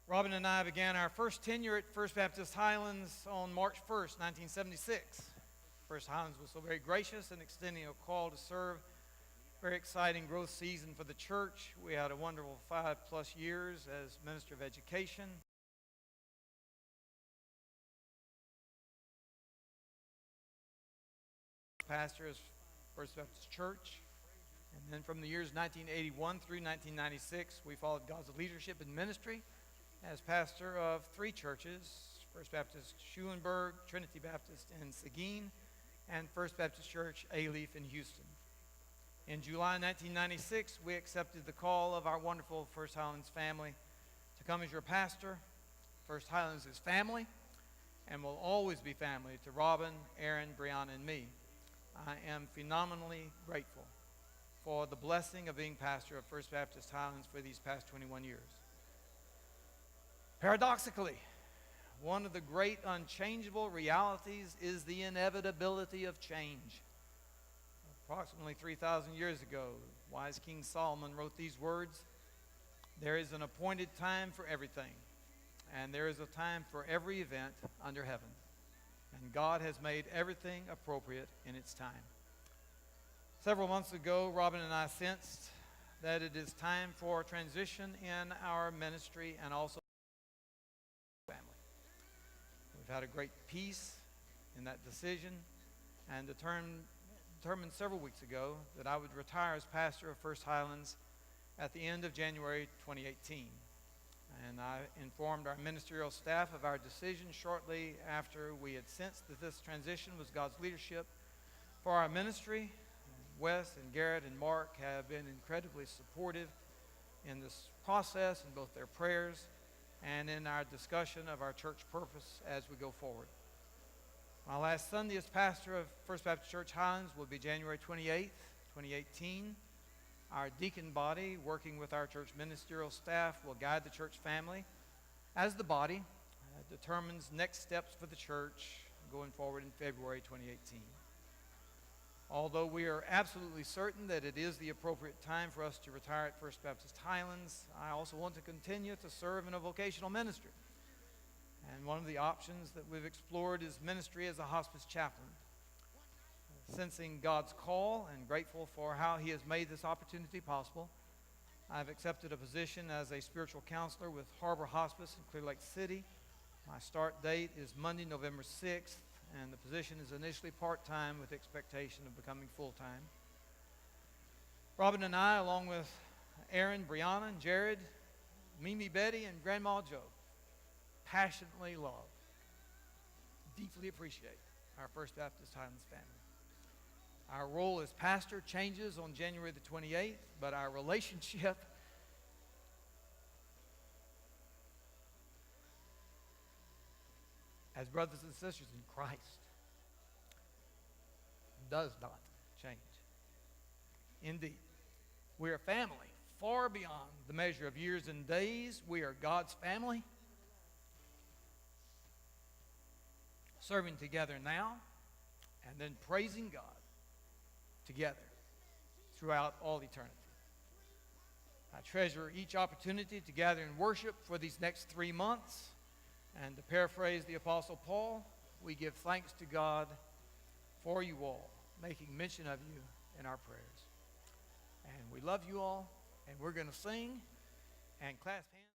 Robin and I began our first tenure at First Baptist Highlands on March 1st, 1976. First Highlands was so very gracious in extending a call to serve. Very exciting growth season for the church. We had a wonderful 5+ years as Minister of Education. Pastor as First Baptist Church. And then from the years 1981 through 1996, we followed God's leadership in ministry as pastor of 3 churches, First Baptist Schulenburg, Trinity Baptist in Seguin, and First Baptist Church Alief in Houston. In July 1996, we accepted the call of our wonderful First Highlands family to come as your pastor. First Highlands is family and will always be family to Robin, Aaron, Brianna, and me. I am phenomenally grateful for the blessing of being pastor of First Baptist Highlands for these past 21 years. Paradoxically, one of the great unchangeable realities is the inevitability of change. Approximately 3,000 years ago, wise King Solomon wrote these words, "There is an appointed time for everything, and there is a time for every event under heaven. And God has made everything appropriate in its time." Several months ago, Robin and I sensed that it is time for transition in our ministry and also family. We've had a great peace in that decision and determined several weeks ago that I would retire as pastor of First Highlands at the end of January 2018. And I informed our ministerial staff of our decision shortly after we had sensed that this transition was God's leadership for our ministry. Wes and Garrett and Mark have been incredibly supportive in this process in both their prayers and in our discussion of our church purpose as we go forward. My last Sunday as pastor of First Baptist Church Highlands will be January 28th, 2018. Our deacon body, working with our church ministerial staff, will guide the church family as the body determines next steps for the church going forward in February 2018. Although we are absolutely certain that it is the appropriate time for us to retire at First Baptist Highlands, I also want to continue to serve in a vocational ministry. And one of the options that we've explored is ministry as a hospice chaplain. Sensing God's call and grateful for how He has made this opportunity possible, I've accepted a position as a spiritual counselor with Harbor Hospice in Clear Lake City. My start date is Monday, November 6th, and the position is initially part-time with expectation of becoming full-time. Robin and I, along with Aaron, Brianna, and Jared, Mimi, Betty, and Grandma Joe, passionately love, deeply appreciate our First Baptist Highlands family. Our role as pastor changes on January the 28th, but our relationship as brothers and sisters in Christ does not change. Indeed, we are family far beyond the measure of years and days. We are God's family, serving together now and then praising God together throughout all eternity. I treasure each opportunity to gather in worship for these next 3 months. And to paraphrase the Apostle Paul, we give thanks to God for you all, making mention of you in our prayers. And we love you all, and we're going to sing and clasp hands.